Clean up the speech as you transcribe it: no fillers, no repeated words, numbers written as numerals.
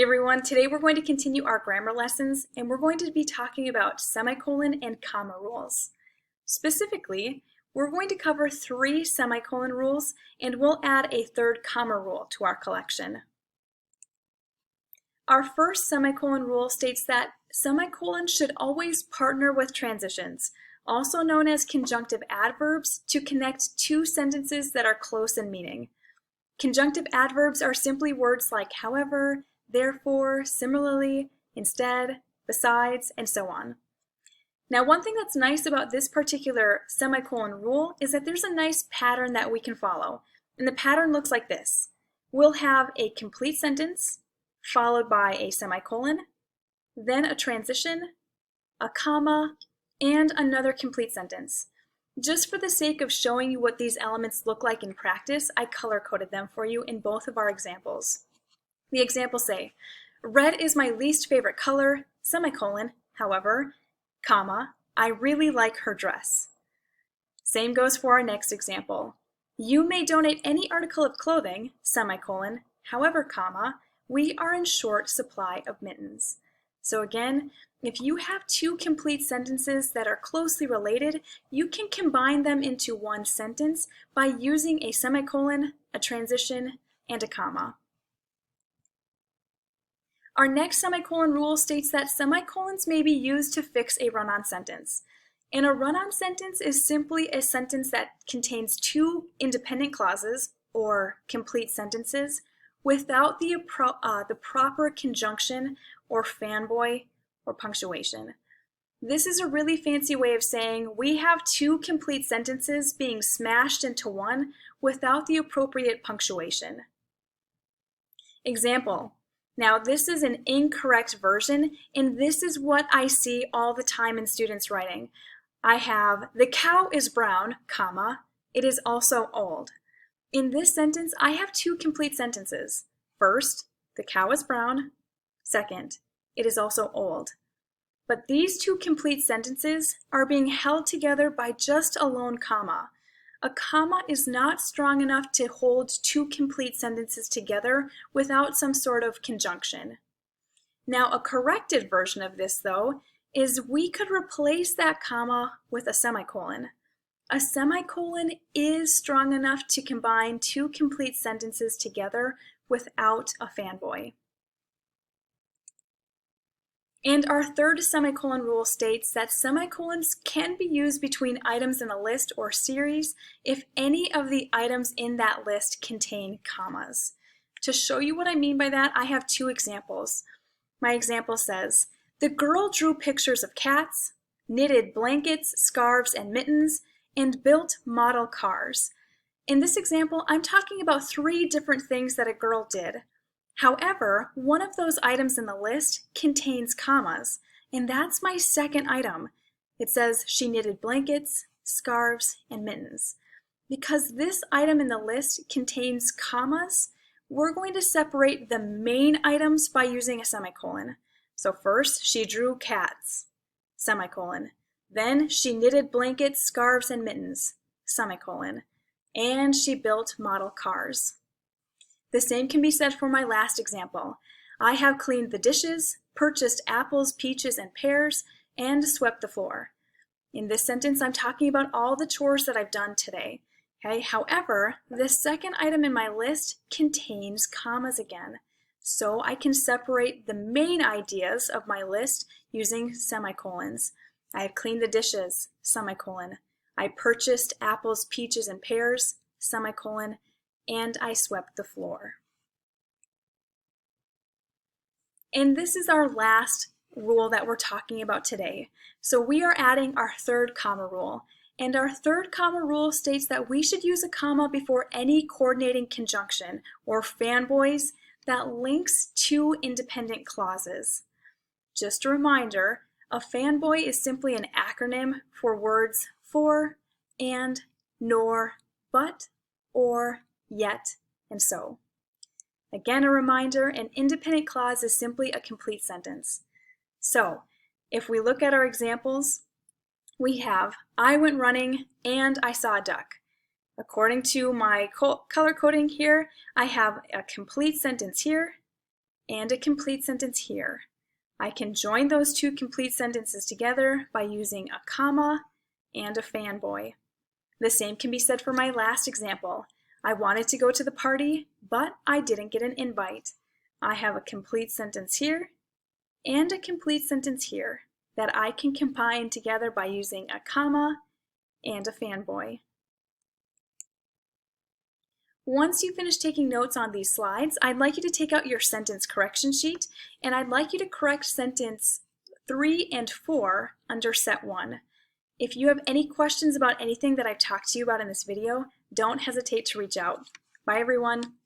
Hey everyone, today we're going to continue our grammar lessons and we're going to be talking about semicolon and comma rules. Specifically, we're going to cover 3 semicolon rules and we'll add a 3rd comma rule to our collection. Our first semicolon rule states that semicolons should always partner with transitions, also known as conjunctive adverbs, to connect 2 sentences that are close in meaning. Conjunctive adverbs are simply words like however, therefore, similarly, instead, besides, and so on. Now, one thing that's nice about this particular semicolon rule is that there's a nice pattern that we can follow. And the pattern looks like this. We'll have a complete sentence followed by a semicolon, then a transition, a comma, and another complete sentence. Just for the sake of showing you what these elements look like in practice, I color-coded them for you in both of our examples. The examples say, red is my least favorite color, semicolon, however, comma, I really like her dress. Same goes for our next example. You may donate any article of clothing, semicolon, however, comma, we are in short supply of mittens. So again, if you have 2 complete sentences that are closely related, you can combine them into one sentence by using a semicolon, a transition, and a comma. Our next semicolon rule states that semicolons may be used to fix a run-on sentence. And a run-on sentence is simply a sentence that contains 2 independent clauses, or complete sentences, without the proper conjunction or fanboy or punctuation. This is a really fancy way of saying we have 2 complete sentences being smashed into one without the appropriate punctuation. Example. Now this is an incorrect version, and this is what I see all the time in students writing. I have, the cow is brown, comma, it is also old. In this sentence, I have 2 complete sentences. First, the cow is brown. Second, it is also old. But these 2 complete sentences are being held together by just a lone comma. A comma is not strong enough to hold 2 complete sentences together without some sort of conjunction. Now, a corrected version of this, though, is we could replace that comma with a semicolon. A semicolon is strong enough to combine 2 complete sentences together without a fanboy. And our 3rd semicolon rule states that semicolons can be used between items in a list or series if any of the items in that list contain commas. To show you what I mean by that, I have 2 examples. My example says, the girl drew pictures of cats, knitted blankets, scarves, and mittens, and built model cars. In this example, I'm talking about 3 different things that a girl did. However, one of those items in the list contains commas, and that's my 2nd item. It says she knitted blankets, scarves, and mittens. Because this item in the list contains commas, we're going to separate the main items by using a semicolon. So first, she drew cats, semicolon. Then she knitted blankets, scarves, and mittens, semicolon. And she built model cars. The same can be said for my last example. I have cleaned the dishes, purchased apples, peaches, and pears, and swept the floor. In this sentence, I'm talking about all the chores that I've done today. Okay? However, the 2nd item in my list contains commas again. So I can separate the main ideas of my list using semicolons. I have cleaned the dishes, semicolon. I purchased apples, peaches, and pears, semicolon. And I swept the floor. And this is our last rule that we're talking about today. So we are adding our 3rd comma rule. And our 3rd comma rule states that we should use a comma before any coordinating conjunction or fanboys that links 2 independent clauses. Just a reminder, a fanboy is simply an acronym for words for, and, nor, but, or, yet, and so. Again, a reminder, an independent clause is simply a complete sentence. So, if we look at our examples, we have, I went running and I saw a duck. According to my color coding here, I have a complete sentence here and a complete sentence here. I can join those two complete sentences together by using a comma and a fanboy. The same can be said for my last example. I wanted to go to the party, but I didn't get an invite. I have a complete sentence here and a complete sentence here that I can combine together by using a comma and a fanboy. Once you finish taking notes on these slides, I'd like you to take out your sentence correction sheet, and I'd like you to correct sentence 3 and 4 under set 1. If you have any questions about anything that I've talked to you about in this video, don't hesitate to reach out. Bye everyone.